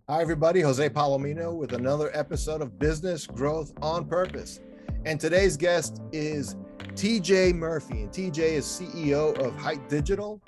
Hi, everybody. Jose Palomino with another episode of Business Growth on Purpose. And today's guest is TJ Murphy. And TJ is CEO of Hite Digital.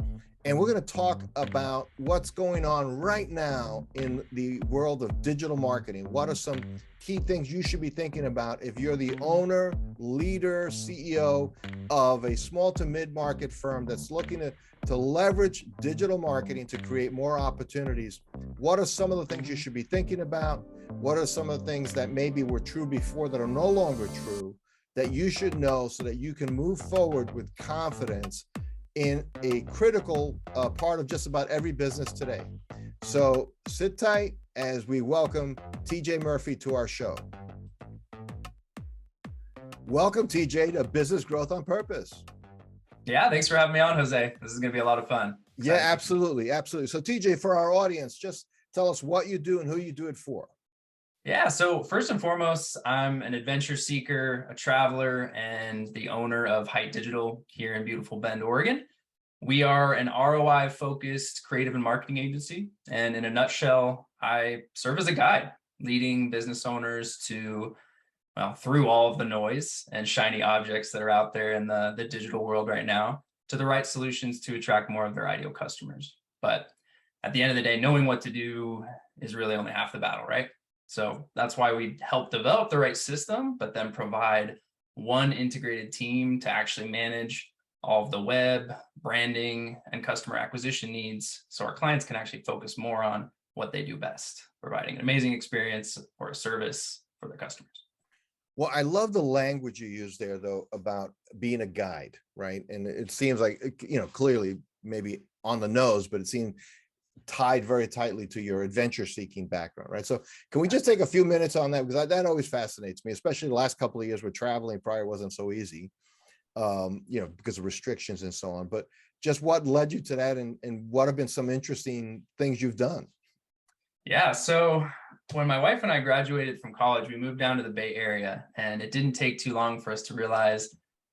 And we're going to talk about what's going on right now in the world of digital marketing. What are some key things you should be thinking about if you're the owner, leader, CEO of a small to mid-market firm that's looking to leverage digital marketing to create more opportunities? What are some of the things you should be thinking about? What are some of the things that maybe were true before that are no longer true that you should know so that you can move forward with confidence in a critical part of just about every business today? So sit tight as we welcome TJ Murphy to our show. Welcome, TJ, to Business Growth on Purpose. Yeah, thanks for having me on, Jose. This is going to be a lot of fun. Excited. Yeah, absolutely. Absolutely. So TJ, for our audience, just tell us what you do and who you do it for. Yeah, so first and foremost, I'm an adventure seeker, a traveler, and the owner of Hite Digital here in beautiful Bend, Oregon. We are an ROI-focused creative and marketing agency. And in a nutshell, I serve as a guide, leading business owners to, well, through all of the noise and shiny objects that are out there in the digital world right now, to the right solutions to attract more of their ideal customers. But at the end of the day, knowing what to do is really only half the battle, right? So that's why we help develop the right system, but then provide one integrated team to actually manage all of the web, branding, and customer acquisition needs, so our clients can actually focus more on what they do best, providing an amazing experience or a service for their customers. Well, I love the language you use there, though, about being a guide, right? And it seems like, clearly maybe on the nose, but it seemed tied very tightly to your adventure-seeking background, right? So can we just take a few minutes on that? Because that always fascinates me, especially the last couple of years where traveling probably wasn't so easy, because of restrictions and so on. But just what led you to that, and what have been some interesting things you've done? Yeah, so when my wife and I graduated from college, we moved down to the Bay Area, and it didn't take too long for us to realize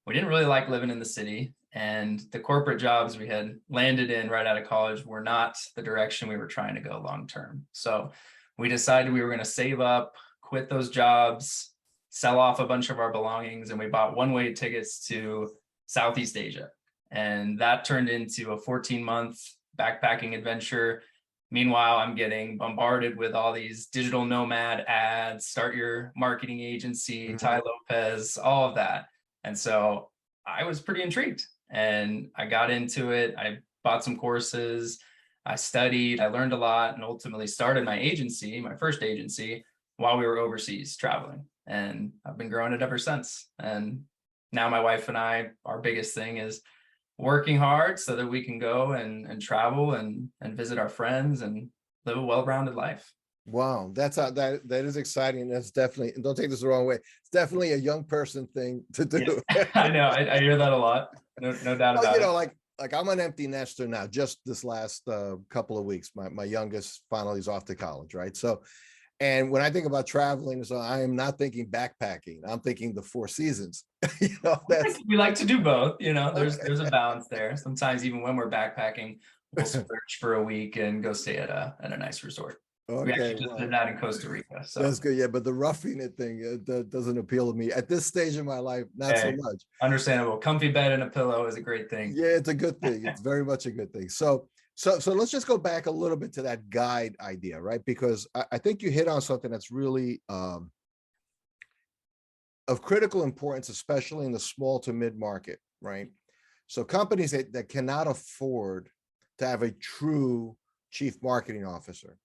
we didn't really like living in the city, and the corporate jobs we had landed in right out of college were not the direction we were trying to go long term. So we decided we were going to save up, quit those jobs, sell off a bunch of our belongings, and we bought one-way tickets to Southeast Asia. And that turned into a 14-month backpacking adventure. Meanwhile, I'm getting bombarded with all these digital nomad ads, start your marketing agency, Ty Lopez, all of that. And so I was pretty intrigued and I got into it. I bought some courses, I studied, I learned a lot, and ultimately started my agency, my first agency, while we were overseas traveling. And I've been growing it ever since. And now my wife and I, our biggest thing is working hard so that we can go and travel and visit our friends and live a well-rounded life. Wow, that is exciting. That's definitely, and don't take this the wrong way, it's definitely a young person thing to do. Yeah, I know, I hear that a lot. No doubt about it. Like I'm an empty nester now. Just this last couple of weeks, my youngest finally is off to college, right? So, and when I think about traveling, so I am not thinking backpacking. I'm thinking the Four Seasons. We like to do both. There's a balance there. Sometimes even when we're backpacking, we'll search for a week and go stay at a nice resort. Okay, we actually just did that in Costa Rica. So that's good. Yeah, but the roughing it thing doesn't appeal to me at this stage of my life. Not so much. Understandable. Comfy bed and a pillow is a great thing. Yeah, it's a good thing. It's very much a good thing. So let's just go back a little bit to that guide idea, right? Because I think you hit on something that's really of critical importance, especially in the small to mid market, right? So companies that cannot afford to have a true chief marketing officer.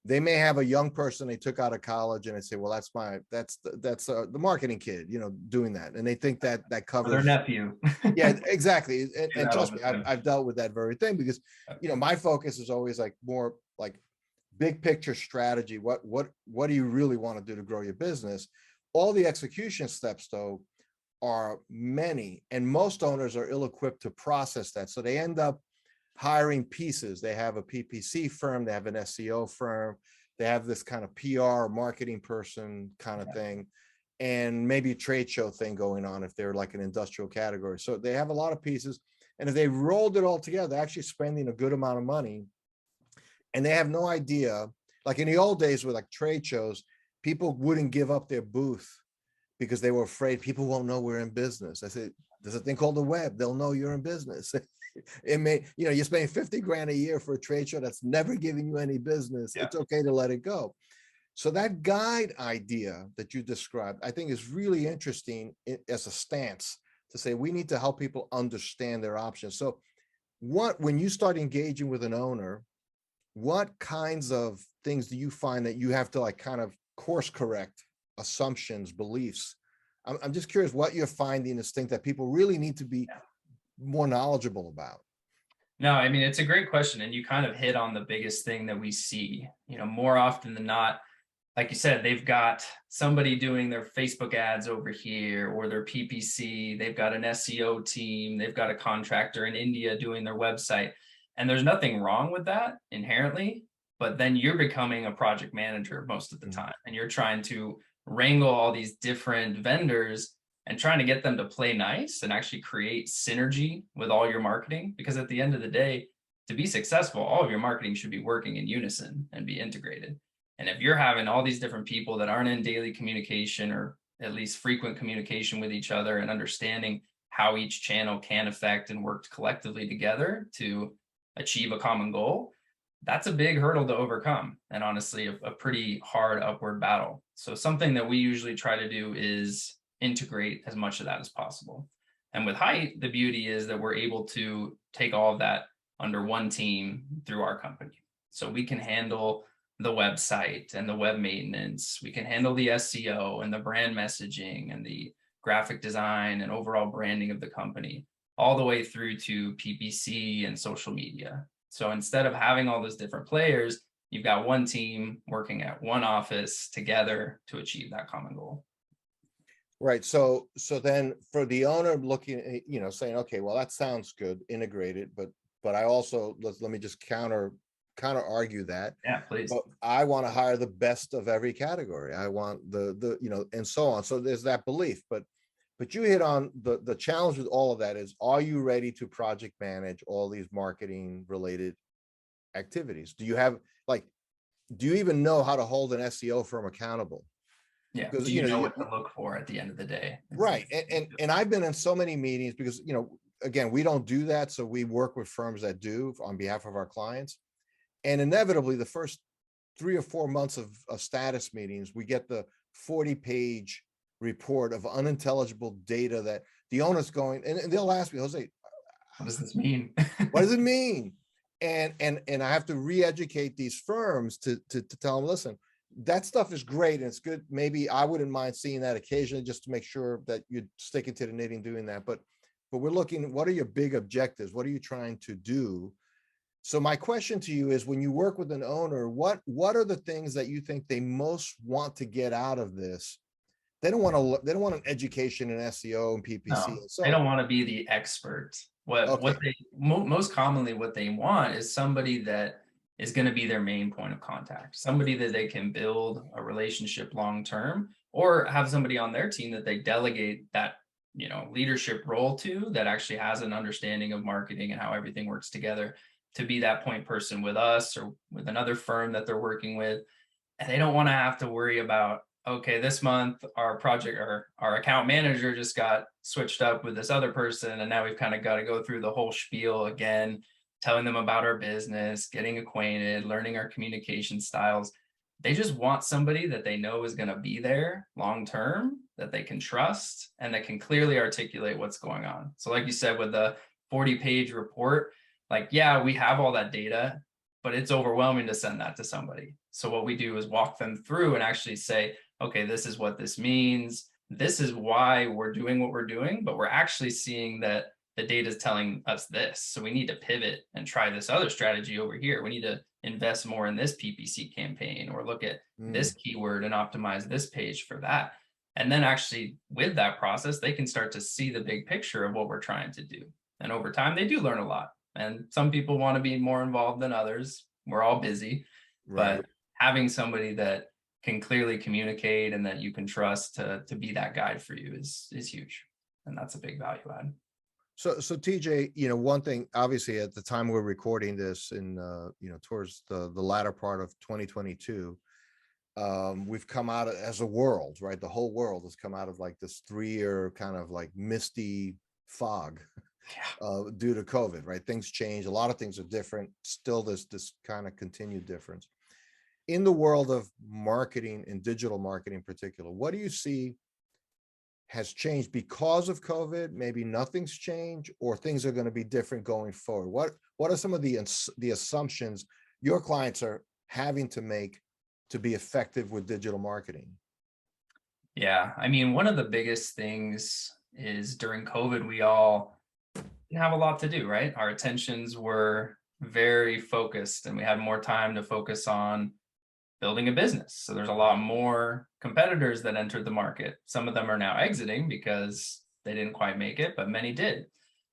They may have a young person they took out of college and they say, well, that's the marketing kid, doing that. And they think that covers their nephew. Yeah, exactly. And trust me, I've dealt with that very thing because, my focus is always like more like big picture strategy. What do you really want to do to grow your business? All the execution steps, though, are many, and most owners are ill-equipped to process that. So they end up hiring pieces. They have a PPC firm, they have an SEO firm, they have this kind of PR marketing person kind of thing, and maybe a trade show thing going on if they're like an industrial category. So they have a lot of pieces, and if they rolled it all together, they're actually spending a good amount of money, and they have no idea like in the old days with like trade shows, people wouldn't give up their booth because they were afraid people won't know we're in business. I said, there's a thing called the web. They'll know you're in business. It may, you're spending 50 grand a year for a trade show that's never giving you any business. Yeah. It's okay to let it go. So that guide idea that you described, I think is really interesting as a stance to say, we need to help people understand their options. So when you start engaging with an owner, what kinds of things do you find that you have to like kind of course correct assumptions, beliefs? I'm just curious what you're finding is things that people really need to be more knowledgeable about. No, I mean, it's a great question. And you kind of hit on the biggest thing that we see, more often than not. Like you said, they've got somebody doing their Facebook ads over here or their PPC. They've got an SEO team. They've got a contractor in India doing their website. And there's nothing wrong with that inherently, but then you're becoming a project manager most of the time. And you're trying to wrangle all these different vendors and trying to get them to play nice and actually create synergy with all your marketing. Because at the end of the day, to be successful, all of your marketing should be working in unison and be integrated. And if you're having all these different people that aren't in daily communication or at least frequent communication with each other and understanding how each channel can affect and work collectively together to achieve a common goal, that's a big hurdle to overcome. And honestly, a pretty hard upward battle. So something that we usually try to do is integrate as much of that as possible. And with Hite, the beauty is that we're able to take all of that under one team through our company. So we can handle the website and the web maintenance. We can handle the SEO and the brand messaging and the graphic design and overall branding of the company, all the way through to PPC and social media. So instead of having all those different players, you've got one team working at one office together to achieve that common goal. Right. So then for the owner looking, saying, okay, well, that sounds good, integrated, but I also, let me just counter argue that. Yeah, please. But I want to hire the best of every category. I want and so on. So there's that belief, but you hit on the challenge with all of that is, are you ready to project manage all these marketing related activities? Do you have do you even know how to hold an SEO firm accountable? Yeah. Because do you know what to look for at the end of the day? Right. And I've been in so many meetings because, again, we don't do that. So we work with firms that do on behalf of our clients. And inevitably, the first 3 or 4 months of status meetings, we get the 40-page report of unintelligible data that the owner's going, and they'll ask me, Jose, what does this mean? What does it mean? And I have to re-educate these firms to tell them, listen, that stuff is great and it's good. Maybe I wouldn't mind seeing that occasionally just to make sure that you're sticking to the knitting doing that. But we're looking, what are your big objectives? What are you trying to do? So my question to you is, when you work with an owner, what are the things that you think they most want to get out of this? They don't want an education in SEO and PPC. No, and so they don't want to be the expert. What they most commonly what they want is somebody that is going to be their main point of contact, somebody that they can build a relationship long term, or have somebody on their team that they delegate that leadership role to, that actually has an understanding of marketing and how everything works together, to be that point person with us or with another firm that they're working with. And they don't want to have to worry about, okay, this month our project or our account manager just got switched up with this other person, and now we've kind of got to go through the whole spiel again, telling them about our business, getting acquainted, learning our communication styles. They just want somebody that they know is going to be there long term, that they can trust, and that can clearly articulate what's going on. So like you said, with the 40-page report, yeah, we have all that data, but it's overwhelming to send that to somebody. So what we do is walk them through and actually say, okay, this is what this means. This is why we're doing what we're doing, but we're actually seeing that the data is telling us this. So we need to pivot and try this other strategy over here. We need to invest more in this PPC campaign, or look at this keyword and optimize this page for that. And then actually with that process, they can start to see the big picture of what we're trying to do. And over time, they do learn a lot. And some people want to be more involved than others. We're all busy, right. But having somebody that can clearly communicate and that you can trust to be that guide for you is huge. And that's a big value add. So TJ, one thing, obviously at the time we're recording this in, towards the latter part of 2022, we've come out as a world, right? The whole world has come out of like this 3-year kind of like misty fog Yeah. due to COVID, right? Things change. A lot of things are different. Still, this kind of continued difference in the world of marketing and digital marketing in particular. What do you see has changed because of COVID? Maybe nothing's changed, or things are going to be different going forward. What are some of the assumptions your clients are having to make to be effective with digital marketing? Yeah. I mean, one of the biggest things is during COVID, we all didn't have a lot to do, right? Our attentions were very focused and we had more time to focus on building a business. So there's a lot more competitors that entered the market. Some of them are now exiting because they didn't quite make it, but many did.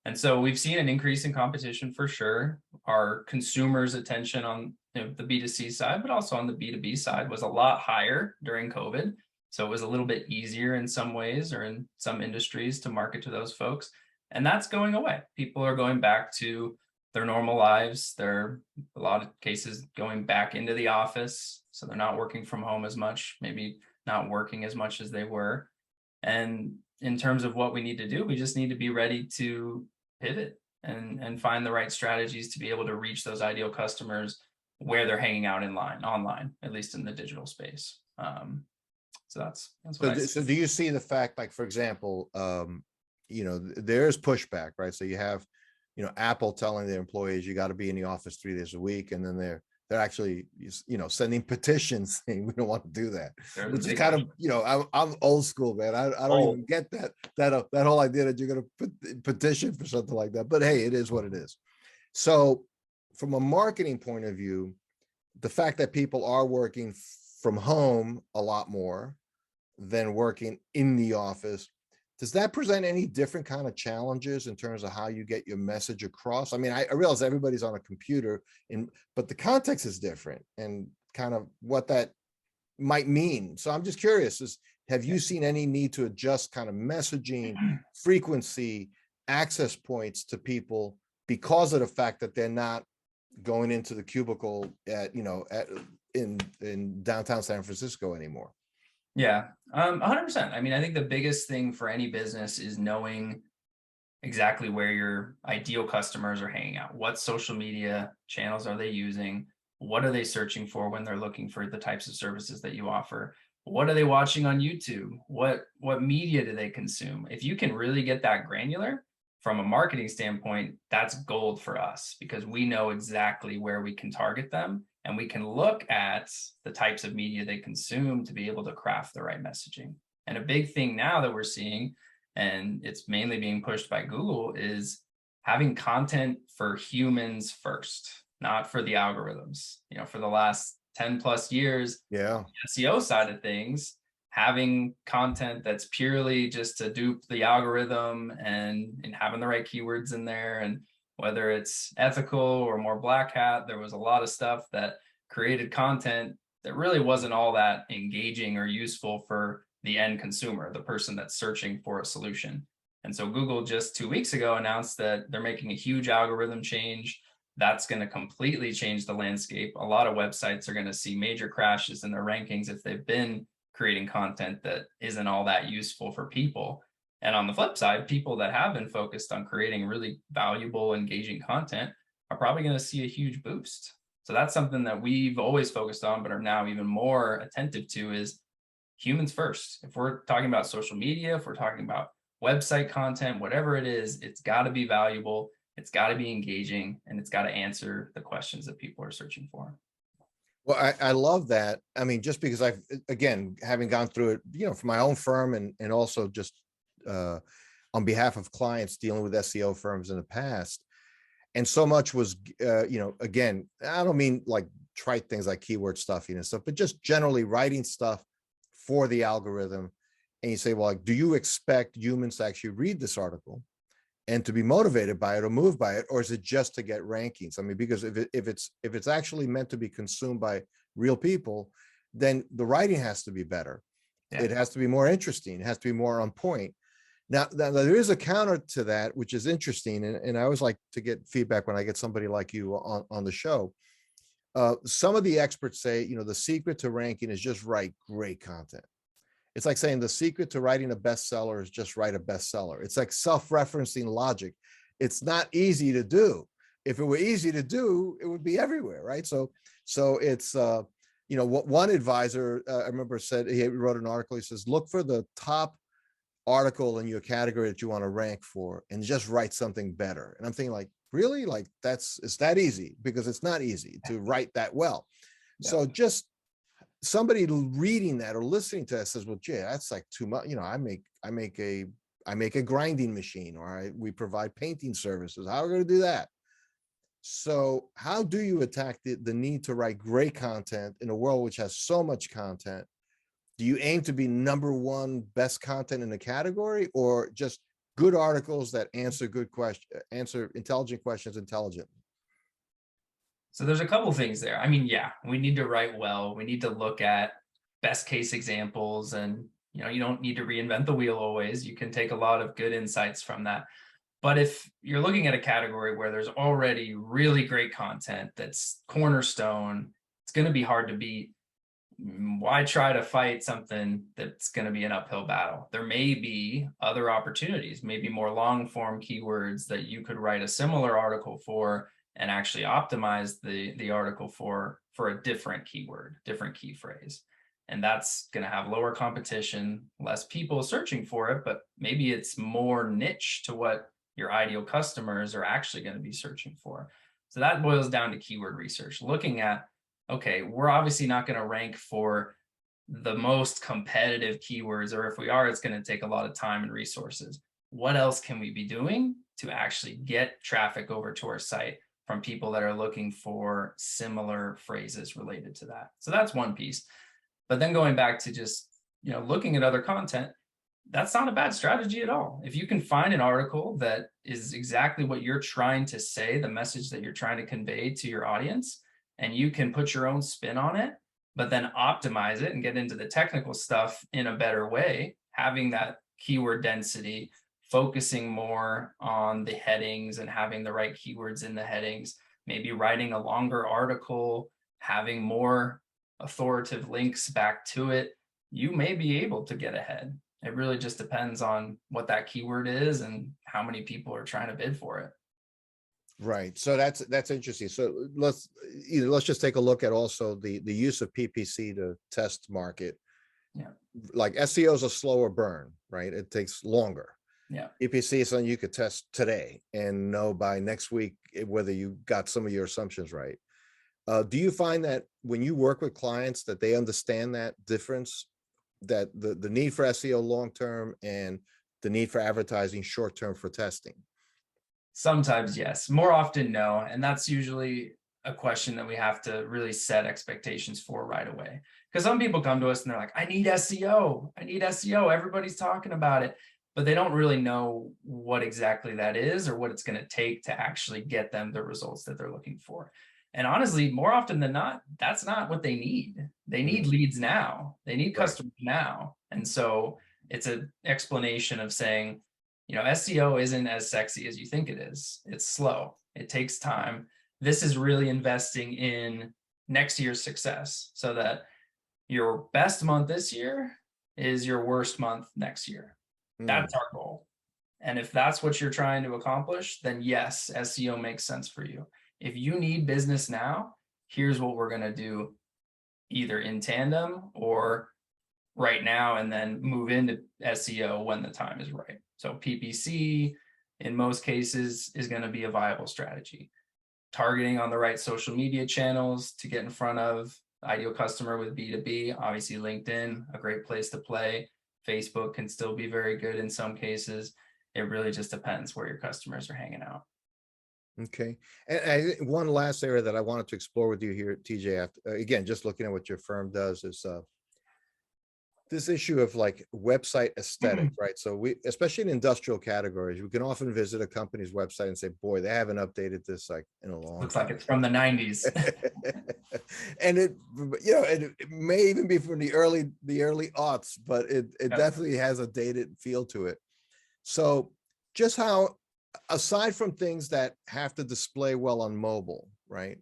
And so we've seen an increase in competition for sure. Our consumers' attention on the B2C side, but also on the B2B side was a lot higher during COVID. So it was a little bit easier in some ways or in some industries to market to those folks. And that's going away. People are going back to their normal lives. They're a lot of cases going back into the office. So they're not working from home as much, maybe not working as much as they were. And in terms of what we need to do, we just need to be ready to pivot and find the right strategies to be able to reach those ideal customers where they're hanging out online, at least in the digital space. So that's what I see. So do you see the fact, like, for example, there's pushback, right? So you have, Apple telling their employees you got to be in the office 3 days a week, and then they're actually, sending petitions saying we don't want to do that, which is kind of, I'm old school, man. I don't even get that whole idea that you're going to petition for something like that. But hey, it is what it is. So from a marketing point of view, the fact that people are working from home a lot more than working in the office, does that present any different kind of challenges in terms of how you get your message across? I mean, I realize everybody's on a computer, but the context is different and kind of what that might mean. So I'm just curious, have you seen any need to adjust kind of messaging, frequency, access points to people because of the fact that they're not going into the cubicle in downtown San Francisco anymore? Yeah, 100%. I mean, I think the biggest thing for any business is knowing exactly where your ideal customers are hanging out. What social media channels are they using? What are they searching for when they're looking for the types of services that you offer? What are they watching on YouTube? What media do they consume? If you can really get that granular from a marketing standpoint, that's gold for us because we know exactly where we can target them. And we can look at the types of media they consume to be able to craft the right messaging. And a big thing now that we're seeing, and it's mainly being pushed by Google, is having content for humans first, not for the algorithms. For the last 10 plus years, yeah, the SEO side of things, having content that's purely just to dupe the algorithm and having the right keywords in there, and whether it's ethical or more black hat, there was a lot of stuff that created content that really wasn't all that engaging or useful for the end consumer, the person that's searching for a solution. And so Google just 2 weeks ago announced that they're making a huge algorithm change that's going to completely change the landscape. A lot of websites are going to see major crashes in their rankings if they've been creating content that isn't all that useful for people. And on the flip side, people that have been focused on creating really valuable, engaging content are probably going to see a huge boost. So that's something that we've always focused on, but are now even more attentive to, is humans first. If we're talking about social media, if we're talking about website content, whatever it is, it's got to be valuable, it's got to be engaging, and it's got to answer the questions that people are searching for. Well, I love that. I mean, just because I've, again, having gone through it, for my own firm and also just on behalf of clients dealing with SEO firms in the past. And so much was, again, I don't mean like trite things like keyword stuffing and stuff, but just generally writing stuff for the algorithm. And you say, well, like, do you expect humans to actually read this article and to be motivated by it or moved by it, or is it just to get rankings? I mean, because if it's actually meant to be consumed by real people, then the writing has to be better. Yeah. It has to be more interesting. It has to be more on point. Now there is a counter to that, which is interesting. And I always like to get feedback when I get somebody like you on the show. Some of the experts say, the secret to ranking is just write great content. It's like saying the secret to writing a bestseller is just write a bestseller. It's like self-referencing logic. It's not easy to do. If it were easy to do, it would be everywhere, right? So it's, what one advisor I remember said, he wrote an article, he says, look for the top article in your category that you want to rank for and just write something better. And I'm thinking like, really? Like it's that easy? Because it's not easy to write that well. Yeah. So just somebody reading that or listening to that says, well, gee, that's like too much. I make a grinding machine, or we provide painting services. How are we going to do that? So how do you attack the need to write great content in a world which has so much content? Do you aim to be number one best content in the category, or just good articles that answer intelligent questions intelligently? So there's a couple things there. I mean, yeah, we need to write well. We need to look at best case examples, and you don't need to reinvent the wheel always. You can take a lot of good insights from that. But if you're looking at a category where there's already really great content that's cornerstone, it's going to be hard to beat. Why try to fight something that's going to be an uphill battle? There may be other opportunities, maybe more long form keywords that you could write a similar article for and actually optimize the article for a different keyword, different key phrase. And that's going to have lower competition, less people searching for it, but maybe it's more niche to what your ideal customers are actually going to be searching for. So that boils down to keyword research, looking at, okay, we're obviously not going to rank for the most competitive keywords, or if we are, it's going to take a lot of time and resources. What else can we be doing to actually get traffic over to our site from people that are looking for similar phrases related to that? So that's one piece. But then going back to just, looking at other content, that's not a bad strategy at all. If you can find an article that is exactly what you're trying to say, the message that you're trying to convey to your audience, and you can put your own spin on it, but then optimize it and get into the technical stuff in a better way, having that keyword density, focusing more on the headings and having the right keywords in the headings, maybe writing a longer article, having more authoritative links back to it, you may be able to get ahead. It really just depends on what that keyword is and how many people are trying to bid for it. Right. So that's interesting. So let's just take a look at also the use of PPC to test market. Yeah. Like SEO is a slower burn, right? It takes longer. Yeah. PPC is something you could test today and know by next week whether you got some of your assumptions right. Do you find that when you work with clients that they understand that difference, that the need for SEO long-term and the need for advertising short-term for testing? Sometimes yes, more often no. And that's usually a question that we have to really set expectations for right away. Because some people come to us and they're like, I need SEO. I need SEO. Everybody's talking about it, but they don't really know what exactly that is or what it's going to take to actually get them the results that they're looking for. And honestly, more often than not, that's not what they need. They need leads now. They need customers now. And so it's an explanation of saying, SEO isn't as sexy as you think it is. It's slow. It takes time. This is really investing in next year's success so that your best month this year is your worst month next year. That's our goal. And if that's what you're trying to accomplish, then yes, SEO makes sense for you. If you need business now, here's what we're going to do, either in tandem or right now, and then move into SEO when the time is right. So PPC in most cases is going to be a viable strategy. Targeting on the right social media channels to get in front of the ideal customer with B2B, obviously LinkedIn, a great place to play. Facebook can still be very good in some cases. It really just depends where your customers are hanging out. Okay. And one last area that I wanted to explore with you here, TJ, after, again, just looking at what your firm does, is this issue of like website aesthetic, right? So we, especially in industrial categories, we can often visit a company's website and say, boy, they haven't updated this like in a long Looks time. like it's from the 90s. And it may even be from the early aughts, but it definitely has a dated feel to it. So just how, aside from things that have to display well on mobile, right?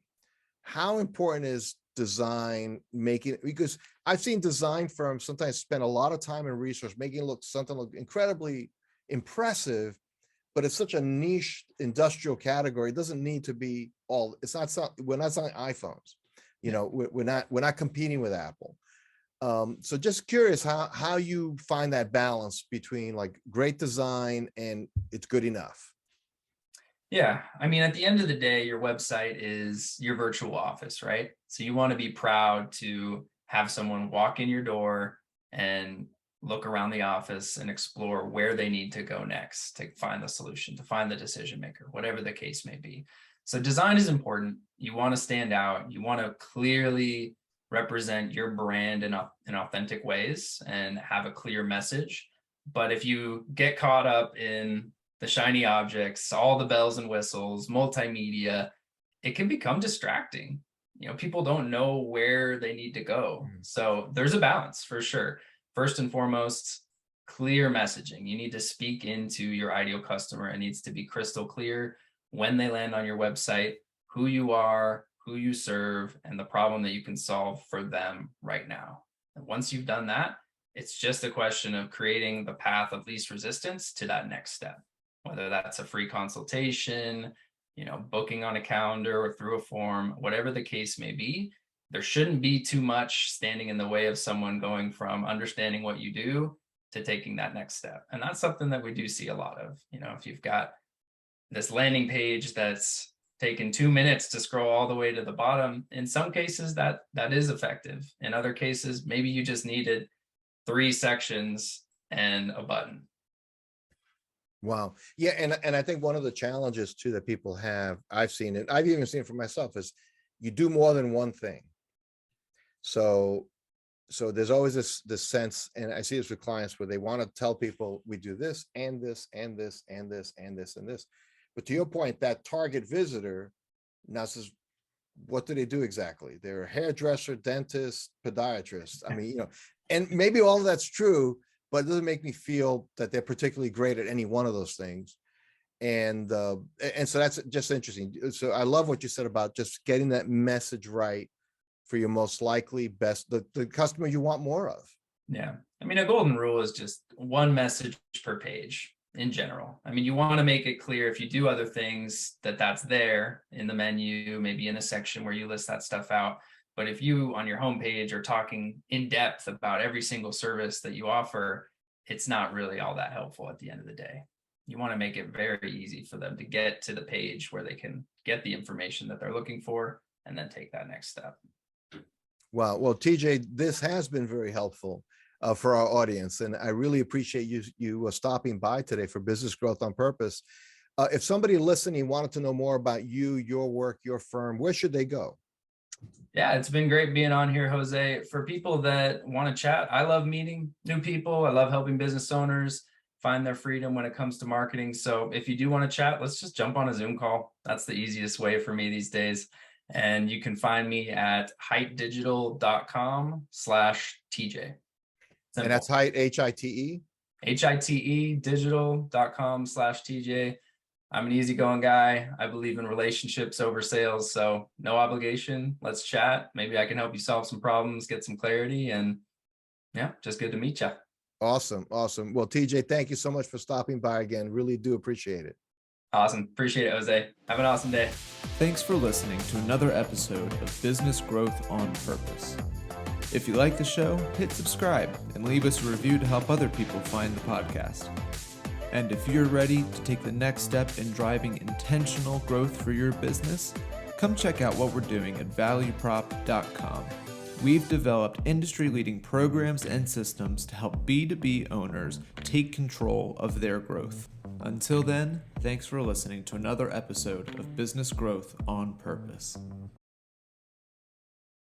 How important is design making, because I've seen design firms sometimes spend a lot of time and resource making something look incredibly impressive, but it's such a niche industrial category. It doesn't need to be all, it's not, we're not selling iPhones, we're not competing with Apple. So just curious how you find that balance between like great design and it's good enough. Yeah, I mean, at the end of the day, your website is your virtual office, right? So you want to be proud to have someone walk in your door and look around the office and explore where they need to go next to find the solution, to find the decision maker, whatever the case may be. So design is important. You want to stand out. You want to clearly represent your brand in authentic ways and have a clear message. But if you get caught up in the shiny objects, all the bells and whistles, multimedia, it can become distracting. People don't know where they need to go. So there's a balance for sure. First and foremost, clear messaging. You need to speak into your ideal customer. It needs to be crystal clear when they land on your website, who you are, who you serve, and the problem that you can solve for them right now. And once you've done that, it's just a question of creating the path of least resistance to that next step. Whether that's a free consultation, booking on a calendar or through a form, whatever the case may be, there shouldn't be too much standing in the way of someone going from understanding what you do to taking that next step. And that's something that we do see a lot of. If you've got this landing page that's taken 2 minutes to scroll all the way to the bottom, in some cases that is effective. In other cases, maybe you just needed 3 sections and a button. Wow. Yeah. And I think one of the challenges too that people have, I've seen it, I've even seen it for myself, is you do more than one thing. So there's always this sense, and I see this with clients where they want to tell people we do this and this and this and this and this and this. But to your point, that target visitor now says, what do they do exactly? They're a hairdresser, dentist, podiatrist. I mean, and maybe all of that's true, but it doesn't make me feel that they're particularly great at any one of those things. And so that's just interesting. So I love what you said about just getting that message right for your most likely best, the customer you want more of. Yeah. I mean, a golden rule is just one message per page in general. I mean, you want to make it clear if you do other things that's there in the menu, maybe in a section where you list that stuff out. But if you on your homepage are talking in depth about every single service that you offer, it's not really all that helpful at the end of the day. You want to make it very easy for them to get to the page where they can get the information that they're looking for and then take that next step. Wow. Well, TJ, this has been very helpful for our audience, and I really appreciate you stopping by today for Business Growth on Purpose. If somebody listening wanted to know more about you, your work, your firm, where should they go? Yeah, it's been great being on here, Jose. For people that want to chat, I love meeting new people. I love helping business owners find their freedom when it comes to marketing. So if you do want to chat, let's just jump on a Zoom call. That's the easiest way for me these days. And you can find me at hitedigital.com/TJ. And that's Hite, Hite? HITE digital.com/TJ. I'm an easygoing guy. I believe in relationships over sales. So no obligation. Let's chat. Maybe I can help you solve some problems, get some clarity. And yeah, just good to meet you. Awesome. Awesome. Well, TJ, thank you so much for stopping by again. Really do appreciate it. Awesome. Appreciate it, Jose. Have an awesome day. Thanks for listening to another episode of Business Growth on Purpose. If you like the show, hit subscribe and leave us a review to help other people find the podcast. And if you're ready to take the next step in driving intentional growth for your business, come check out what we're doing at valueprop.com. We've developed industry-leading programs and systems to help B2B owners take control of their growth. Until then, thanks for listening to another episode of Business Growth on Purpose.